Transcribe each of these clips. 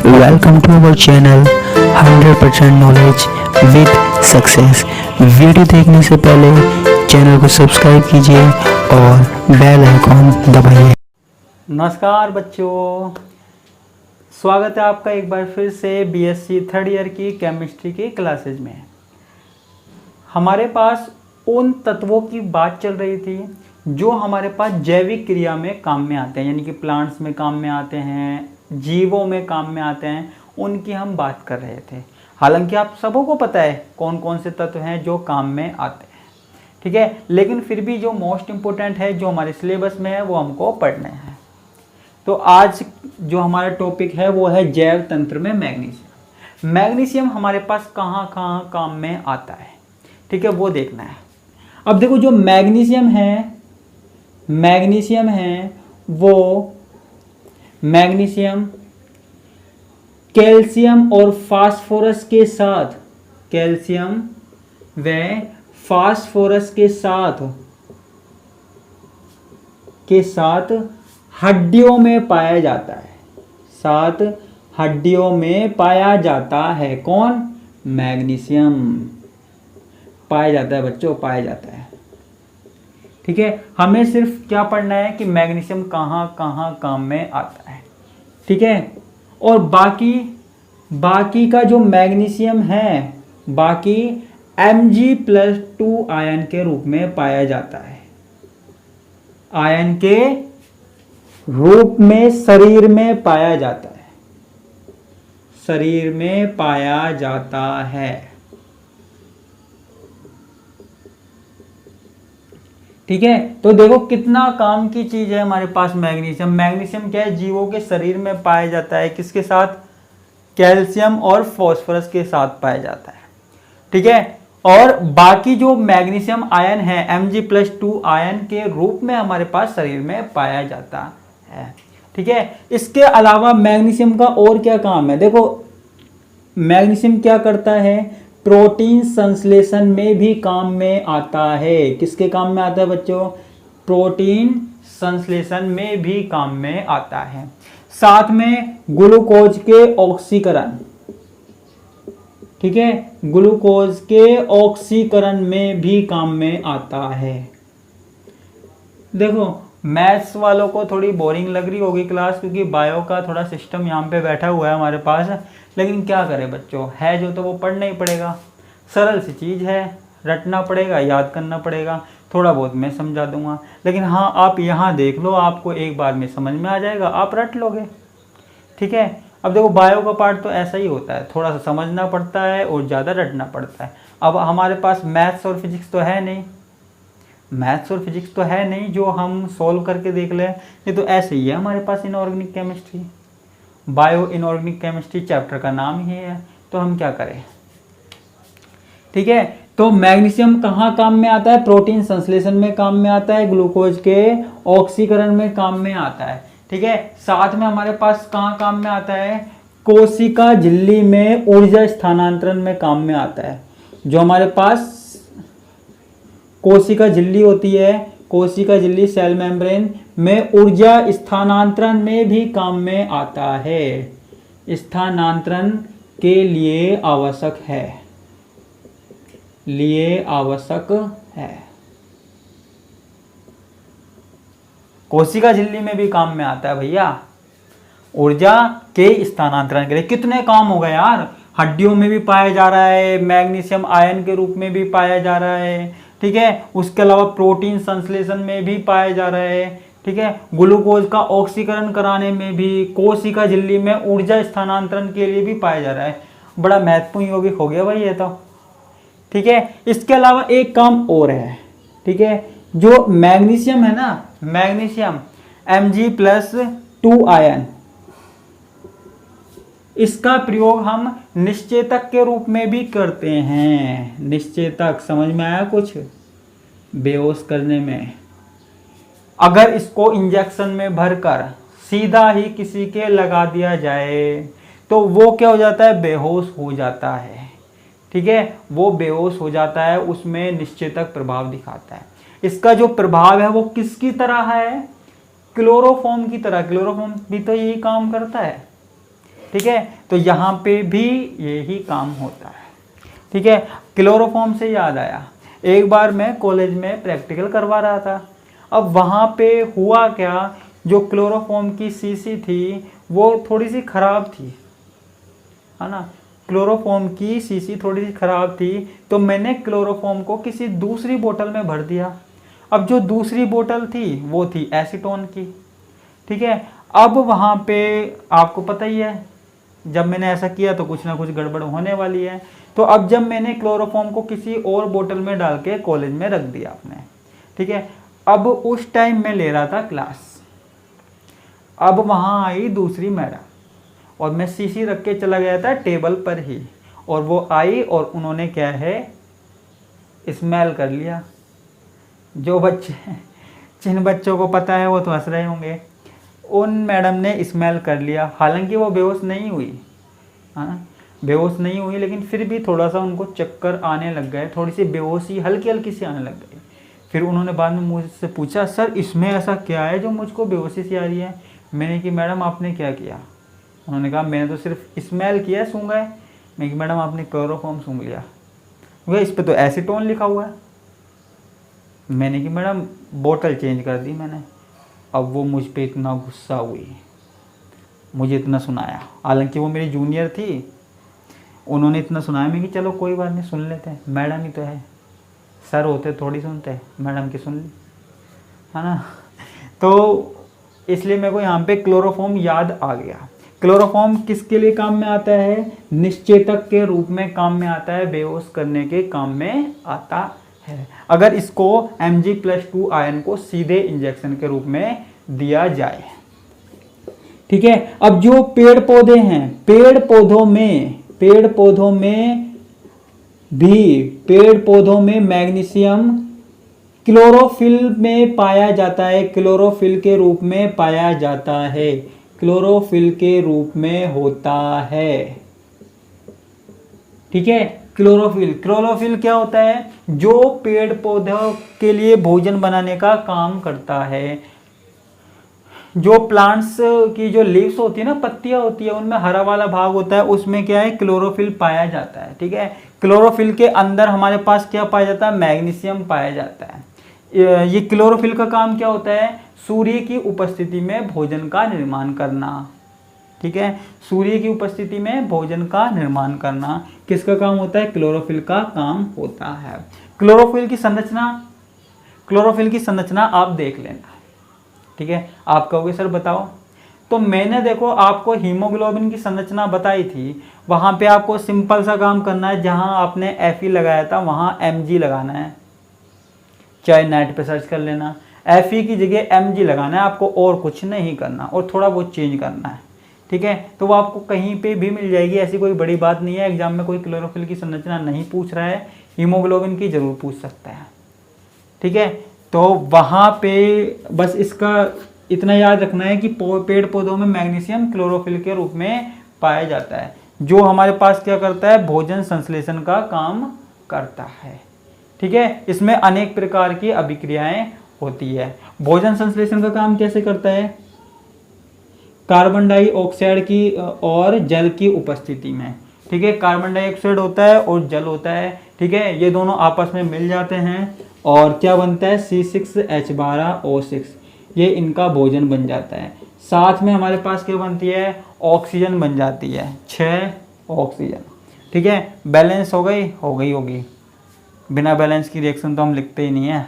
Welcome to our channel 100% knowledge with success. Video देखने से पहले चैनल को सब्सक्राइब कीजिए और बेल आइकॉन दबाइए। नमस्कार बच्चों, स्वागत है आपका एक बार फिर से बीएससी थर्ड ईयर की केमिस्ट्री की क्लासेज में। हमारे पास उन तत्वों की बात चल रही थी जो हमारे पास जैविक क्रिया में काम में आते हैं, यानी कि प्लांट्स में काम में आते हैं, जीवों में काम में आते हैं, उनकी हम बात कर रहे थे। हालांकि आप सबों को पता है कौन कौन से तत्व हैं जो काम में आते हैं, ठीक है, लेकिन फिर भी जो मोस्ट इम्पोर्टेंट है, जो हमारे सिलेबस में है, वो हमको पढ़ने हैं। तो आज जो हमारा टॉपिक है वो है जैव तंत्र में मैग्नीशियम। मैग्नीशियम हमारे पास कहाँ कहाँ काम में आता है, ठीक है, वो देखना है। अब देखो, जो मैग्नीशियम है वो मैग्नीशियम कैल्शियम और फास्फोरस के साथ हड्डियों में पाया जाता है। हड्डियों में पाया जाता है। कौन? मैग्नीशियम पाया जाता है बच्चों, पाया जाता है, ठीक है। हमें सिर्फ क्या पढ़ना है कि मैग्नीशियम कहाँ कहाँ काम में आता है, ठीक है। और बाकी का जो मैग्नीशियम है, बाकी Mg+2 आयन के रूप में पाया जाता है। आयन के रूप में शरीर में पाया जाता है, शरीर में पाया जाता है, ठीक है। तो देखो कितना काम की चीज है हमारे पास मैग्नीशियम। मैग्नीशियम क्या है? जीवों के शरीर में पाया जाता है। किसके साथ? कैल्शियम और फास्फोरस के साथ पाया जाता है, ठीक है। और बाकी जो मैग्नीशियम आयन है Mg+2 आयन के रूप में हमारे पास शरीर में पाया जाता है, ठीक है। इसके अलावा मैग्नीशियम का और क्या काम है? देखो, मैग्नीशियम क्या करता है? प्रोटीन संश्लेषण में भी काम में आता है। किसके काम में आता है बच्चों? प्रोटीन संश्लेषण में भी काम में आता है। साथ में ग्लूकोज के ऑक्सीकरण, ठीक है, ग्लूकोज के ऑक्सीकरण में भी काम में आता है। देखो, मैथ्स वालों को थोड़ी बोरिंग लग रही होगी क्लास, क्योंकि बायो का थोड़ा सिस्टम यहाँ पे बैठा हुआ है हमारे पास, लेकिन क्या करें बच्चों, है जो तो वो पढ़ना ही पड़ेगा। सरल सी चीज़ है, रटना पड़ेगा, याद करना पड़ेगा। थोड़ा बहुत मैं समझा दूंगा, लेकिन हाँ, आप यहाँ देख लो, आपको एक बार में समझ में आ जाएगा, आप रट लोगे, ठीक है। अब देखो, बायो का पार्ट तो ऐसा ही होता है, थोड़ा सा समझना पड़ता है और ज़्यादा रटना पड़ता है। अब हमारे पास मैथ्स और फिजिक्स तो है नहीं जो हम सोल्व करके देख लें। ये तो ऐसे ही है हमारे पास inorganic chemistry, bio inorganic chemistry chapter का नाम ही है। तो हम क्या करें, ठीक है। तो मैग्नीशियम कहाँ काम में आता है? प्रोटीन संश्लेषण में काम में आता है, ग्लूकोज के ऑक्सीकरण में काम में आता है, ठीक है। साथ में हमारे पास कहाँ काम में आता है? कोशिका झिल्ली में ऊर्जा स्थानांतरण में काम में आता है। जो हमारे पास कोशिका झिल्ली होती है, कोशिका झिल्ली सेल मेम्ब्रेन में ऊर्जा स्थानांतरण में भी काम में आता है, स्थानांतरण के लिए आवश्यक है, कोशिका झिल्ली में भी काम में आता है भैया, ऊर्जा के स्थानांतरण के लिए। कितने काम हो गए यार, हड्डियों में भी पाया जा रहा है, मैग्नीशियम आयन के रूप में भी पाया जा रहा है, ठीक है। उसके अलावा प्रोटीन संश्लेषण में भी पाया जा रहा है, ठीक है। ग्लूकोज का ऑक्सीकरण कराने में भी, कोशिका झिल्ली में ऊर्जा स्थानांतरण के लिए भी पाया जा रहा है। बड़ा महत्वपूर्ण यौगिक हो गया भाई ये तो, ठीक है। इसके अलावा एक काम और है, ठीक है। जो मैग्नीशियम है ना, मैग्नीशियम Mg+2 आयन, इसका प्रयोग हम निश्चेतक के रूप में भी करते हैं। निश्चेतक समझ में आया कुछ? बेहोश करने में। अगर इसको इंजेक्शन में भरकर सीधा ही किसी के लगा दिया जाए तो वो क्या हो जाता है? बेहोश हो जाता है, ठीक है, वो बेहोश हो जाता है, उसमें निश्चेतक प्रभाव दिखाता है। इसका जो प्रभाव है वो किसकी तरह है? क्लोरोफॉर्म की तरह। क्लोरोफॉर्म भी तो यही काम करता है, ठीक है, तो यहाँ पे भी यही काम होता है। ठीक है, क्लोरोफॉर्म से याद आया, एक बार मैं कॉलेज में प्रैक्टिकल करवा रहा था। अब वहाँ पे हुआ क्या, जो क्लोरोफॉर्म की शीशी थी वो थोड़ी सी ख़राब थी, है ना, क्लोरोफॉर्म की शीशी थोड़ी सी ख़राब थी, तो मैंने क्लोरोफॉर्म को किसी दूसरी बोतल में भर दिया। अब जो दूसरी बोतल थी वो थी एसीटोन की। ठीक है, अब वहाँ पे आपको पता ही है, जब मैंने ऐसा किया तो कुछ ना कुछ गड़बड़ होने वाली है। तो अब जब मैंने क्लोरोफॉर्म को किसी और बोतल में डाल के कॉलेज में रख दिया आपने, ठीक है, अब उस टाइम मैं ले रहा था क्लास। अब वहाँ आई दूसरी मैडम और मैं शीशी रख के चला गया था टेबल पर ही, और वो आई और उन्होंने क्या है, स्मेल कर लिया। जो बच्चे, जिन बच्चों को पता है वो तो हंस रहे होंगे, उन मैडम ने स्मेल कर लिया। हालांकि वो बेहोश नहीं हुई, हाँ बेहोश नहीं हुई, लेकिन फिर भी थोड़ा सा उनको चक्कर आने लग गए, थोड़ी सी बेहोशी हल्की हल्की सी आने लग गई। फिर उन्होंने बाद में मुझसे पूछा, सर इसमें ऐसा क्या है जो मुझको बेहोशी सी आ रही है? मैंने कि मैडम आपने क्या किया? उन्होंने कहा मैंने तो सिर्फ स्मेल किया, सूंघा है। मैं कि मैडम आपने क्लोरोफॉर्म सूंघ लिया, वह इस पर तो एसीटोन लिखा हुआ है। मैंने कि मैडम बोतल चेंज कर दी मैंने। अब वो मुझ पे इतना गुस्सा हुई, मुझे इतना सुनाया, हालांकि वो मेरी जूनियर थी, उन्होंने इतना सुनाया। मैं कि चलो कोई बात नहीं, सुन लेते हैं, मैडम ही तो है, सर होते थोड़ी सुनते, मैडम की सुन ली, है ना। तो इसलिए मेरे को यहाँ पे क्लोरोफॉर्म याद आ गया। क्लोरोफॉर्म किसके लिए काम में आता है? निश्चेतक के रूप में काम में आता है, बेहोश करने के काम में आता है, अगर इसको Mg+2 आयन को सीधे इंजेक्शन के रूप में दिया जाए। ठीक है, अब जो पेड़ पौधे हैं, पेड़ पौधों में मैग्नीशियम क्लोरोफिल में पाया जाता है, क्लोरोफिल के रूप में पाया जाता है, क्लोरोफिल के रूप में होता है। ठीक है, क्लोरोफिल क्या होता है? जो पेड़ पौधों के लिए भोजन बनाने का काम करता है। जो प्लांट्स की जो लीव्स होती है ना, पत्तियां होती है, उनमें हरा वाला भाग होता है, उसमें क्या है, क्लोरोफिल पाया जाता है। ठीक है, क्लोरोफिल के अंदर हमारे पास क्या पाया जाता है? मैग्नीशियम पाया जाता है। ये क्लोरोफिल का काम क्या होता है? सूर्य की उपस्थिति में भोजन का निर्माण करना। ठीक है, सूर्य की उपस्थिति में भोजन का निर्माण करना किसका काम होता है? क्लोरोफिल का काम होता है। क्लोरोफिल की संरचना आप देख लेना। ठीक है, आप कहोगे सर बताओ, तो मैंने देखो आपको हीमोग्लोबिन की संरचना बताई थी, वहां पे आपको सिंपल सा काम करना है, जहां आपने Fe लगाया था वहां Mg लगाना है, चाहे नेट पे सर्च कर लेना, Fe की जगह Mg लगाना है आपको, और कुछ नहीं करना, और थोड़ा बहुत चेंज करना है। ठीक है, तो वो आपको कहीं पे भी मिल जाएगी, ऐसी कोई बड़ी बात नहीं है। एग्जाम में कोई क्लोरोफिल की संरचना नहीं पूछ रहा है, हीमोग्लोबिन की जरूर पूछ सकता है। ठीक है, तो वहाँ पे बस इसका इतना याद रखना है कि पेड़ पौधों में मैग्नीशियम क्लोरोफिल के रूप में पाया जाता है, जो हमारे पास क्या करता है? भोजन संश्लेषण का काम करता है। ठीक है, इसमें अनेक प्रकार की अभिक्रियाएं होती है। भोजन संश्लेषण का काम कैसे करता है? कार्बन डाइऑक्साइड की और जल की उपस्थिति में। ठीक है, कार्बन डाइऑक्साइड होता है और जल होता है। ठीक है, ये दोनों आपस में मिल जाते हैं और क्या बनता है? C6H12O6, ये इनका भोजन बन जाता है। साथ में हमारे पास क्या बनती है? ऑक्सीजन बन जाती है, 6 ऑक्सीजन। ठीक है, बैलेंस हो गई होगी, बिना बैलेंस की रिएक्शन तो हम लिखते ही नहीं है।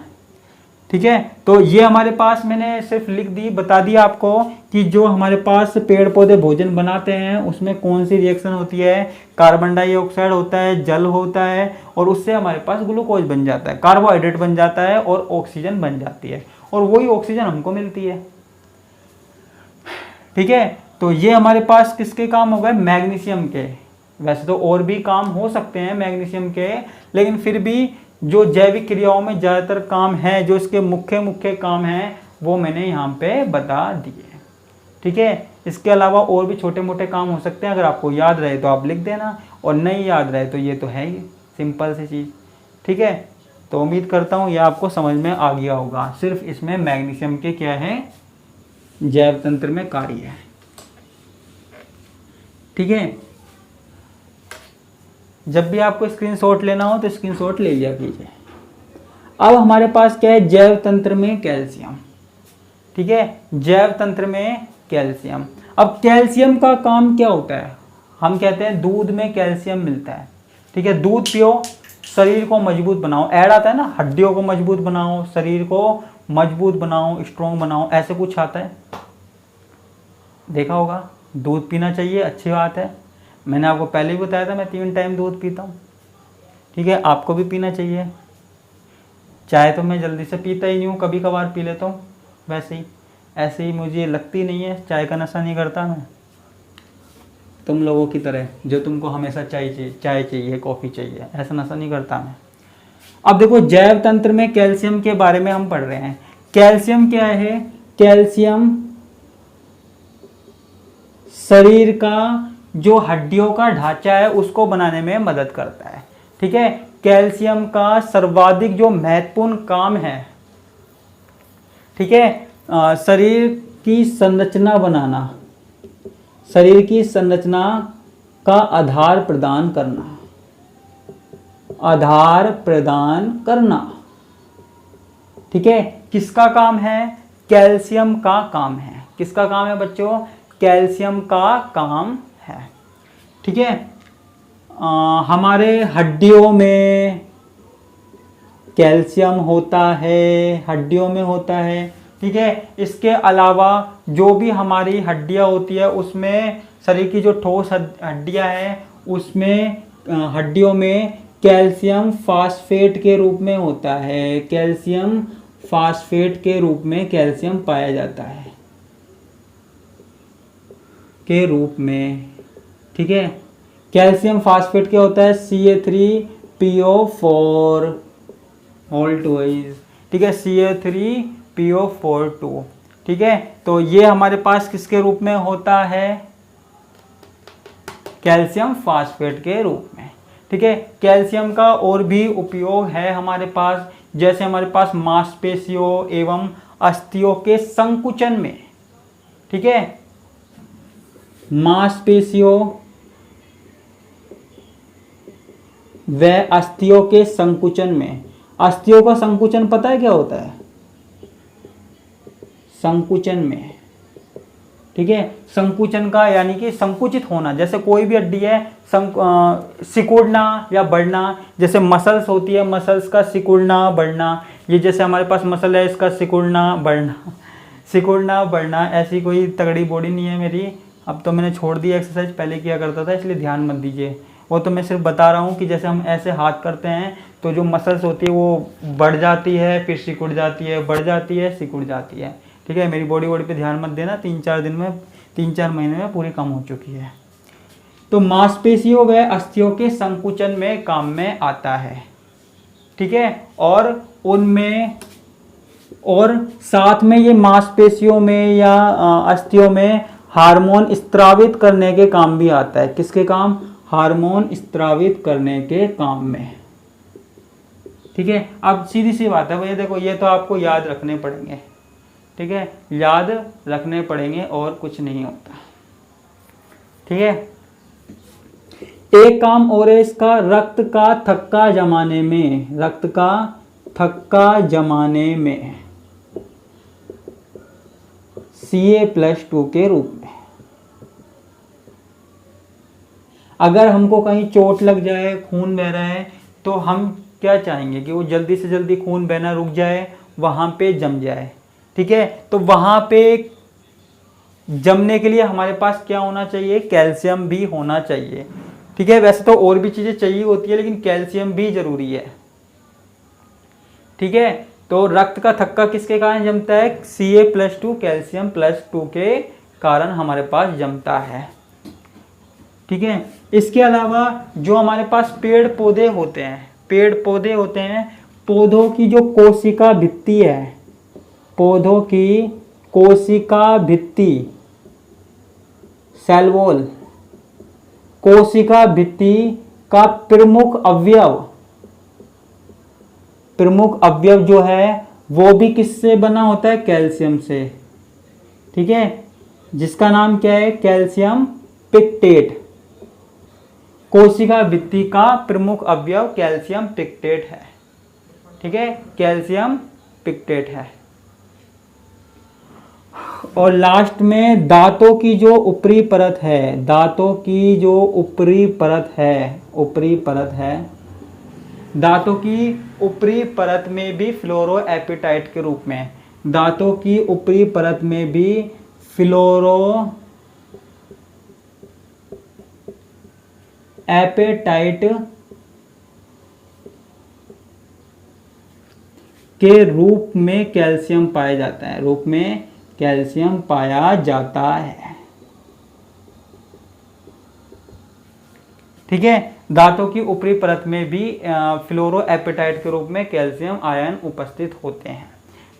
ठीक है, तो ये हमारे पास मैंने सिर्फ लिख दी, बता दिया आपको कि जो हमारे पास पेड़ पौधे भोजन बनाते हैं उसमें कौन सी रिएक्शन होती है। कार्बन डाइऑक्साइड होता है, जल होता है, और उससे हमारे पास ग्लूकोज बन जाता है, कार्बोहाइड्रेट बन जाता है, और ऑक्सीजन बन जाती है, और वही ऑक्सीजन हमको मिलती है। ठीक है, तो ये हमारे पास किसके काम हो गए? मैग्नीशियम के। वैसे तो और भी काम हो सकते हैं मैग्नीशियम के, लेकिन फिर भी जो जैविक क्रियाओं में ज़्यादातर काम है, जो इसके मुख्य काम हैं, वो मैंने यहाँ पे बता दिए। ठीक है, इसके अलावा और भी छोटे मोटे काम हो सकते हैं, अगर आपको याद रहे तो आप लिख देना, और नहीं याद रहे तो ये तो है ही सिंपल सी चीज़। ठीक है, तो उम्मीद करता हूँ ये आपको समझ में आ गया होगा। सिर्फ इसमें मैग्नीशियम के क्या है? जैव तंत्र में कार्य है। ठीक है, जब भी आपको स्क्रीनशॉट लेना हो तो स्क्रीनशॉट ले लिया कीजिए। अब हमारे पास क्या है, जैव तंत्र में कैल्शियम। ठीक है, जैव तंत्र में कैल्शियम। अब कैल्शियम का काम क्या होता है, हम कहते हैं दूध में कैल्शियम मिलता है। ठीक है, दूध पियो, शरीर को मजबूत बनाओ। ऐड आता है ना, हड्डियों को मजबूत बनाओ, शरीर को मजबूत बनाओ, स्ट्रॉन्ग बनाओ, ऐसे कुछ आता है, देखा होगा। दूध पीना चाहिए, अच्छी बात है। मैंने आपको पहले ही बताया था मैं 3 टाइम दूध पीता हूँ। ठीक है, आपको भी पीना चाहिए। चाय तो मैं जल्दी से पीता ही नहीं हूँ, कभी कभार पी लेता हूँ, वैसे ही ऐसे ही मुझे लगती नहीं है, चाय का नशा नहीं करता मैं, तुम लोगों की तरह जो तुमको हमेशा चाय चाहिए, कॉफ़ी चाहिए, ऐसा नशा नहीं करता मैं। अब देखो, जैव तंत्र में कैल्शियम के बारे में हम पढ़ रहे हैं। कैल्शियम क्या है, कैल्शियम शरीर का जो हड्डियों का ढांचा है उसको बनाने में मदद करता है। ठीक है, कैल्शियम का सर्वाधिक जो महत्वपूर्ण काम है, ठीक है, शरीर की संरचना बनाना, शरीर की संरचना का आधार प्रदान करना, आधार प्रदान करना। ठीक है, किसका काम है, कैल्शियम का काम है। किसका काम है बच्चों, कैल्शियम का काम है। ठीक है, हमारे हड्डियों में कैल्शियम होता है, हड्डियों में होता है। ठीक है, इसके अलावा जो भी हमारी हड्डियां होती है उसमें, शरीर की जो ठोस हड्डियां हैं उसमें, हड्डियों में कैल्शियम फास्फेट के रूप में होता है। कैल्शियम फास्फेट के रूप में कैल्शियम पाया जाता है, के रूप में। ठीक है, कैल्शियम फास्फेट क्या होता है, CA3PO4 होल्ड वाइज। ठीक है, CA3PO42। ठीक है, तो ये हमारे पास किसके रूप में होता है, कैल्शियम फास्फेट के रूप में। ठीक है, कैल्शियम का और भी उपयोग है हमारे पास, जैसे हमारे पास मांसपेशियों एवं अस्थियों के संकुचन में। ठीक है, मांसपेशियों व अस्थियों के संकुचन में। अस्थियों का संकुचन पता है क्या होता है, संकुचन में। ठीक है, संकुचन का यानी कि संकुचित होना, जैसे कोई भी हड्डी है, सिकुड़ना या बढ़ना। जैसे मसल्स होती है, मसल्स का सिकुड़ना बढ़ना, ये जैसे हमारे पास मसल है इसका सिकुड़ना बढ़ना, सिकुड़ना बढ़ना। ऐसी कोई तगड़ी बॉडी नहीं है मेरी, अब तो मैंने छोड़ दी एक्सरसाइज, पहले किया करता था, इसलिए ध्यान मत दीजिए। वो तो मैं सिर्फ बता रहा हूँ कि जैसे हम ऐसे हाथ करते हैं तो जो मसल्स होती है वो बढ़ जाती है, फिर सिकुड़ जाती है, बढ़ जाती है, सिकुड़ जाती है। ठीक है, मेरी बॉडी पे ध्यान मत देना, 3-4 महीने में पूरी कम हो चुकी है। तो मांसपेशियों व अस्थियों के संकुचन में काम में आता है। ठीक है, और उनमें, और साथ में ये मांसपेशियों में या अस्थियों में हार्मोन स्त्रावित करने के काम भी आता है। किसके काम, हार्मोन स्त्रावित करने के काम में। ठीक है, अब सीधी सी बात है भैया, देखो ये तो आपको याद रखने पड़ेंगे। ठीक है, याद रखने पड़ेंगे और कुछ नहीं होता। ठीक है, एक काम और है इसका, रक्त का थक्का जमाने में, रक्त का थक्का जमाने में Ca+2 के रूप में। अगर हमको कहीं चोट लग जाए, खून बह रहा है, तो हम क्या चाहेंगे कि वो जल्दी से जल्दी खून बहना रुक जाए, वहाँ पे जम जाए। ठीक है, तो वहाँ पे जमने के लिए हमारे पास क्या होना चाहिए, कैल्शियम भी होना चाहिए। ठीक है, वैसे तो और भी चीज़ें चाहिए होती है लेकिन कैल्शियम भी जरूरी है। ठीक है, तो रक्त का थक्का किसके कारण जमता है, Ca+2 कैल्शियम+2 के कारण हमारे पास जमता है। ठीक है, इसके अलावा जो हमारे पास पेड़ पौधे होते हैं, पेड़ पौधे होते हैं, पौधों की जो कोशिका भित्ति है, पौधों की कोशिका भित्ति, सेल वॉल, कोशिका भित्ति का प्रमुख अवयव जो है वो भी किससे बना होता है, कैल्शियम से। ठीक है, जिसका नाम क्या है, कैल्शियम पिक्टेट। कोशिका भित्ति का प्रमुख अवयव कैल्शियम पिक्टेट है। ठीक है, कैल्शियम पिक्टेट है। और लास्ट में दांतों की जो ऊपरी परत है, दांतों की जो ऊपरी परत है, दांतों की ऊपरी परत में भी फ्लोरो एपिटाइट के रूप में, दांतों की ऊपरी परत में भी फ्लोरो एपेटाइट के रूप में कैल्शियम पाया जाता है, रूप में कैल्शियम पाया जाता है। ठीक है, दांतों की ऊपरी परत में भी फ्लोरो एपेटाइट के रूप में कैल्शियम आयन उपस्थित होते हैं।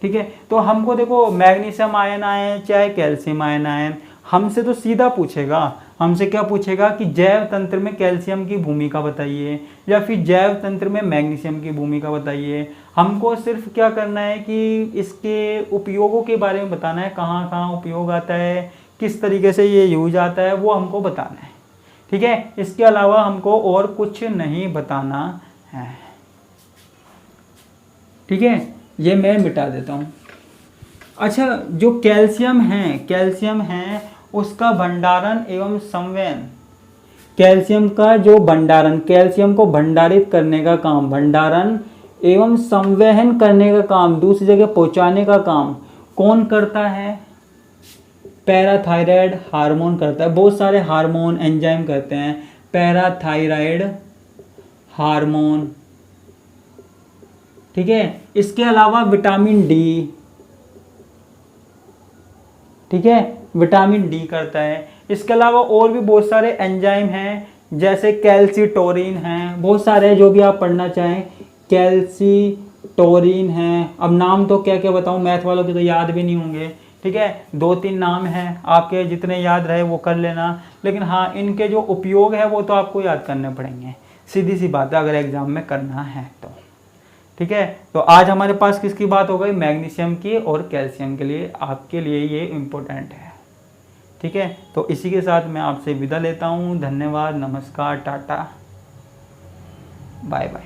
ठीक है, तो हमको देखो मैग्नीशियम आयन आए चाहे कैल्शियम आयन आयन, हमसे तो सीधा पूछेगा, हमसे क्या पूछेगा कि जैव तंत्र में कैल्शियम की भूमिका बताइए या फिर जैव तंत्र में मैग्नीशियम की भूमिका बताइए। हमको सिर्फ क्या करना है कि इसके उपयोगों के बारे में बताना है, कहाँ कहाँ उपयोग आता है, किस तरीके से ये यूज आता है, वो हमको बताना है। ठीक है, इसके अलावा हमको और कुछ नहीं बताना है। ठीक है, ये मैं मिटा देता हूँ। अच्छा, जो कैल्शियम है उसका भंडारण एवं संवहन, कैल्शियम का जो भंडारण, कैल्शियम को भंडारित करने का काम, भंडारण एवं संवहन करने का काम, दूसरी जगह पहुंचाने का काम कौन करता है? पैराथायराइड हार्मोन करता है। बहुत सारे हार्मोन एंजाइम करते हैं, पैराथायराइड हार्मोन। ठीक है, इसके अलावा विटामिन डी, ठीक है, विटामिन डी करता है। इसके अलावा और भी बहुत सारे एंजाइम हैं, जैसे कैल्सीटोरिन हैं, बहुत सारे जो भी आप पढ़ना चाहें, कैल्सीटोरिन हैं। अब नाम तो क्या क्या बताऊं, मैथ वालों के तो याद भी नहीं होंगे। ठीक है, 2-3 नाम हैं, आपके जितने याद रहे वो कर लेना, लेकिन हाँ इनके जो उपयोग है वो तो आपको याद करने पड़ेंगे, सीधी सी बात है अगर एग्जाम में करना है तो। ठीक है, तो आज हमारे पास किसकी बात हो गई? मैग्नीशियम की और कैल्शियम के लिए, आपके लिए ये इम्पोर्टेंट है। ठीक है, तो इसी के साथ मैं आपसे विदा लेता हूँ। धन्यवाद, नमस्कार, टाटा, बाय बाय।